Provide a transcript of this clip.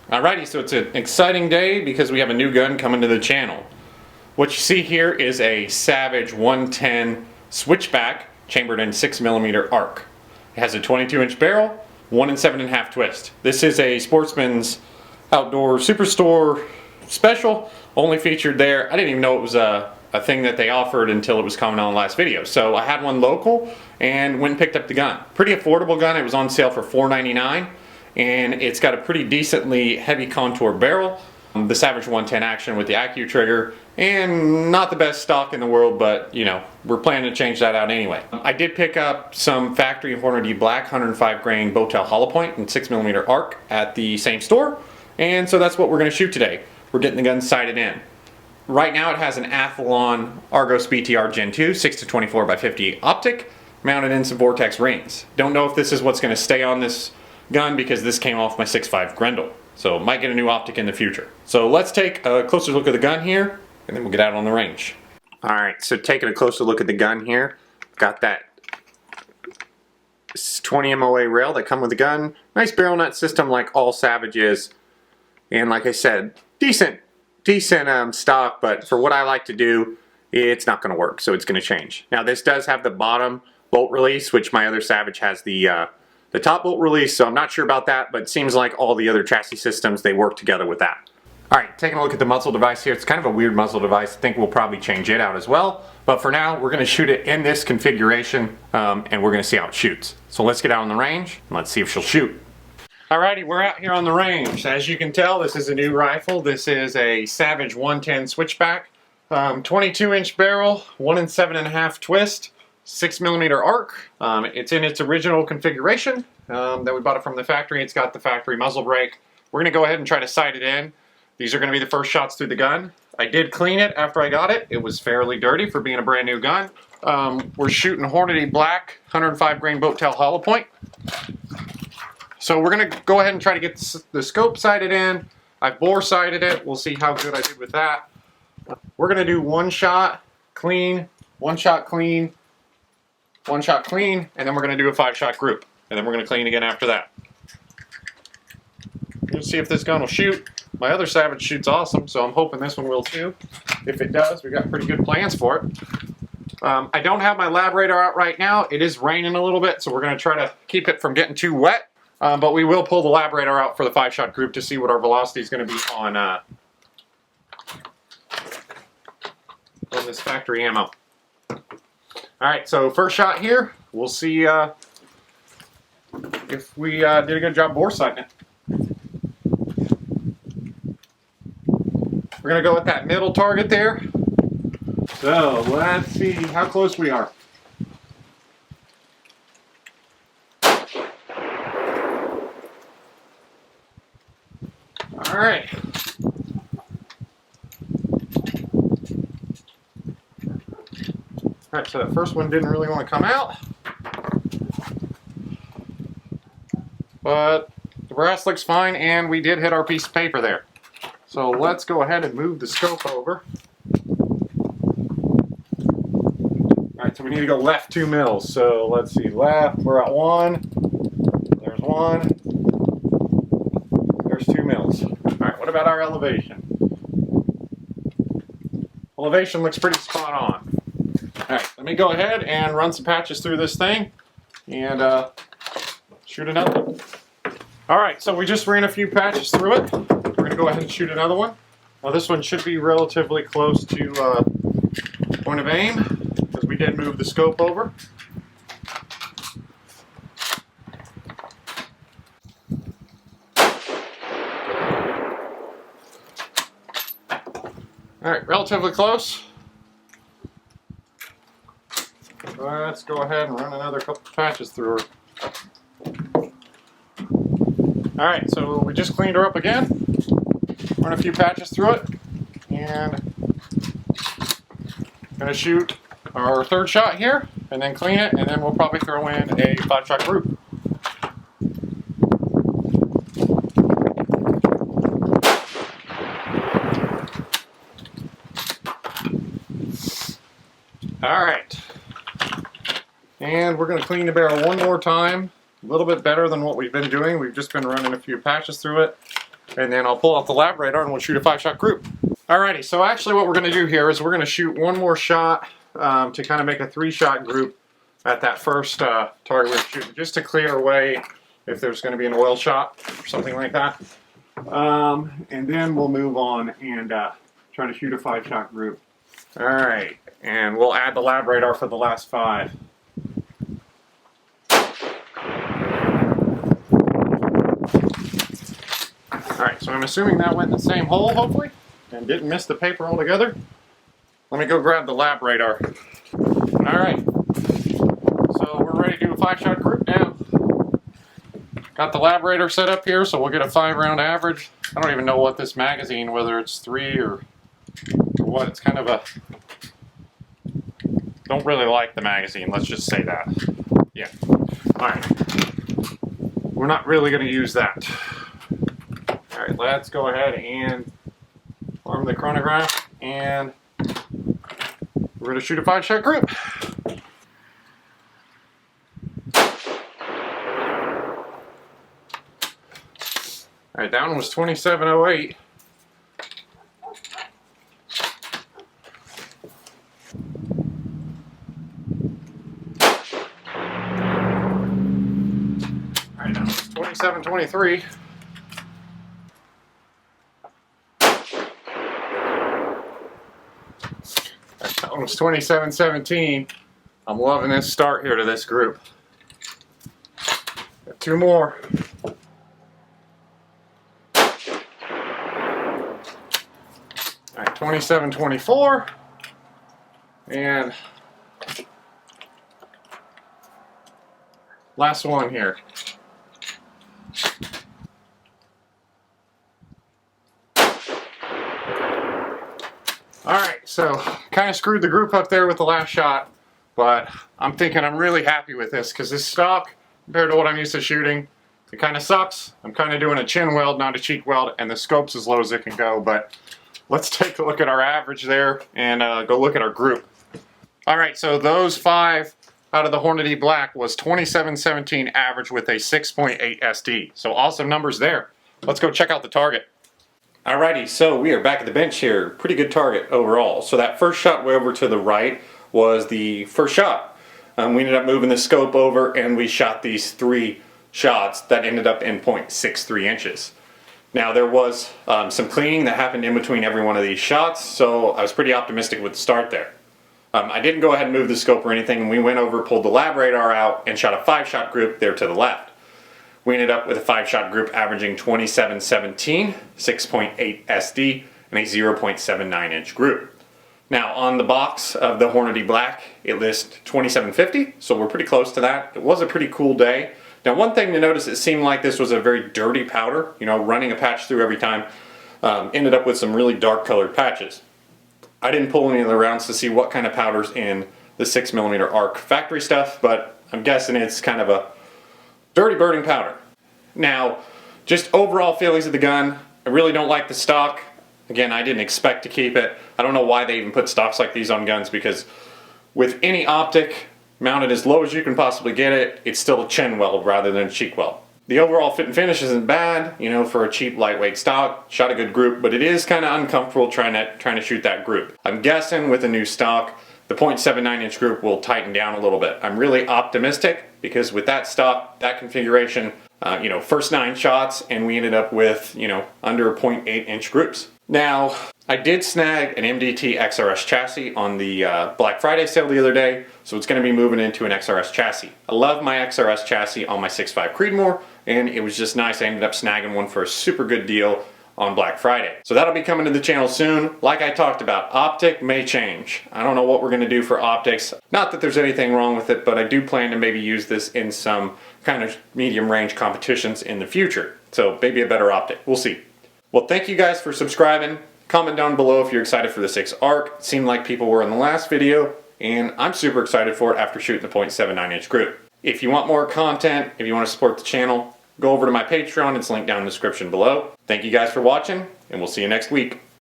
Alrighty, so it's an exciting day because we have a new gun coming to the channel. What you see here is a Savage 110 Switchback chambered in 6mm arc. It has a 22-inch barrel, 1 7.5 twist. This is a Sportsman's Outdoor Superstore special, only featured there. I didn't even know it was a thing that they offered until it was commented on the last video. So I had one local and went and picked up the gun. Pretty affordable gun. It was on sale for $4.99, and it's got a pretty decently heavy contour barrel. The Savage 110 action with the Accu trigger, and not the best stock in the world, but you know, we're planning to change that out anyway. I did pick up some factory Hornady Black 105 grain bowtail hollow point and 6mm arc at the same store, and so that's what we're going to shoot today. We're getting the gun sighted in. Right now it has an Athlon Argos BTR Gen 2 6-24 by 50 optic mounted in some Vortex rings. Don't know if this is what's going to stay on this gun because this came off my 6.5 Grendel. So might get a new optic in the future. So let's take a closer look at the gun here, and then we'll get out on the range. Alright, so taking a closer look at the gun here, got that 20 MOA rail that come with the gun. Nice barrel nut system like all Savages. And like I said, decent stock, but for what I like to do, it's not going to work, so it's going to change. Now this does have the bottom bolt release, which my other Savage has the top bolt release, so I'm not sure about that, but it seems like all the other chassis systems, they work together with that. Alright, taking a look at the muzzle device here. It's kind of a weird muzzle device. I think we'll probably change it out as well. But for now, we're going to shoot it in this configuration, and we're going to see how it shoots. So let's get out on the range, and let's see if she'll shoot. Alrighty, we're out here on the range. As you can tell, this is a new rifle. This is a Savage 110 Switchback. 22-inch barrel, 1 7.5 twist. 6mm arc. It's in its original configuration that we bought it from the factory. It's got the factory muzzle brake. We're going to go ahead and try to sight it in. These are going to be the first shots through the gun. I did clean it after I got it. It was fairly dirty for being a brand new gun. We're shooting Hornady Black 105 grain bowtail hollow point. So we're going to go ahead and try to get the scope sighted in. I've bore sighted it. We'll see how good I did with that. We're going to do one shot clean, one shot clean, one shot clean, and then we're going to do a 5-shot group, and then we're going to clean again after that. Let's see if this gun will shoot. My other Savage shoots awesome, so I'm hoping this one will too. If it does, we've got pretty good plans for it. I don't have my Labradar out right now. It is raining a little bit, so we're going to try to keep it from getting too wet, but we will pull the Labradar out for the 5-shot group to see what our velocity is going to be on this factory ammo. Alright, so first shot here, we'll see if we did a good job bore sighting it. We're going to go with that middle target there. So let's see how close we are. Alright. Alright, so that first one didn't really want to come out, but the brass looks fine, and we did hit our piece of paper there. So let's go ahead and move the scope over. Alright, so we need to go left 2 mils. So let's see, left, we're at 1, there's 1, there's 2 mils. Alright, what about our elevation? Elevation looks pretty spot on. Alright, let me go ahead and run some patches through this thing and shoot another one. Alright, so we just ran a few patches through it. We're going to go ahead and shoot another one. Now this one should be relatively close to point of aim, because we did move the scope over. Alright, relatively close. Let's go ahead and run another couple of patches through her. Alright, so we just cleaned her up again. Run a few patches through it. And gonna shoot our 3rd shot here, and then clean it, and then we'll probably throw in a 5-shot group. Alright. And we're going to clean the barrel one more time. A little bit better than what we've been doing. We've just been running a few patches through it. and then I'll pull out the Labradar and we'll shoot a 5-shot group. Alrighty, so actually what we're going to do here is we're going to shoot one more shot to kind of make a 3-shot group at that first target we're shooting, just to clear away if there's going to be an oil shot or something like that. And then we'll move on and try to shoot a 5-shot group. Alright, and we'll add the Labradar for the last 5. Alright, so I'm assuming that went in the same hole, hopefully, and didn't miss the paper altogether. Let me go grab the Labradar. Alright, so we're ready to do a 5-shot group now. Got the Labradar set up here, so we'll get a 5-round average. I don't even know what this magazine, whether it's 3 or what. It's kind of a... Don't really like the magazine, let's just say that. Yeah. Alright. We're not really going to use that. Alright, let's go ahead and arm the chronograph, and we're going to shoot a 5-shot group. Alright, that one was 2708. Alright, that was 2723. That one was 2717. I'm loving this start here to this group. Got 2 more. Alright, 2724. And last one here. Alright, so kind of screwed the group up there with the last shot, but I'm thinking I'm really happy with this because this stock, compared to what I'm used to shooting, it kind of sucks. I'm kind of doing a chin weld, not a cheek weld, and the scope's as low as it can go, but let's take a look at our average there and go look at our group. Alright, so those 5 out of the Hornady Black was 2717 average with a 6.8 SD. So awesome numbers there. Let's go check out the target. Alrighty, so we are back at the bench here. Pretty good target overall. So that first shot way over to the right was the first shot. We ended up moving the scope over and we shot these 3 shots that ended up in 0.63 inches. Now there was some cleaning that happened in between every one of these shots, so I was pretty optimistic with the start there. I didn't go ahead and move the scope or anything, and we went over, pulled the Labradar out, and shot a 5-shot group there to the left. We ended up with a 5-shot group averaging 2717, 6.8 SD, and a 0.79 inch group. Now on the box of the Hornady Black, it lists 2750, so we're pretty close to that. It was a pretty cool day. Now one thing to notice, it seemed like this was a very dirty powder, you know, running a patch through every time. Ended up with some really dark colored patches. I didn't pull any of the rounds to see what kind of powder's in the 6mm ARC factory stuff, but I'm guessing it's kind of a dirty burning powder. Now, just overall feelings of the gun, I really don't like the stock. Again, I didn't expect to keep it. I don't know why they even put stocks like these on guns, because with any optic mounted as low as you can possibly get it, it's still a chin weld rather than a cheek weld. The overall fit and finish isn't bad, you know, for a cheap lightweight stock. Shot a good group, but it is kind of uncomfortable trying to shoot that group. I'm guessing with a new stock, the 0.79 inch group will tighten down a little bit. I'm really optimistic because with that stock, that configuration, you know, first 9 shots and we ended up with, you know, under 0.8 inch groups. Now, I did snag an MDT XRS chassis on the Black Friday sale the other day, so it's going to be moving into an XRS chassis. I love my XRS chassis on my 6.5 Creedmoor, and it was just nice. I ended up snagging one for a super good deal on Black Friday. So that'll be coming to the channel soon. Like I talked about, Optic may change. I don't know what we're going to do for optics. Not that there's anything wrong with it, but I do plan to maybe use this in some kind of medium range competitions in the future. So maybe a better optic. We'll see. Well, thank you guys for subscribing. Comment down below if you're excited for the 6 ARC. It seemed like people were in the last video, and I'm super excited for it after shooting the 0.79 inch group. If you want more content, if you want to support the channel, go over to my Patreon. It's linked down in the description below. Thank you guys for watching, and we'll see you next week.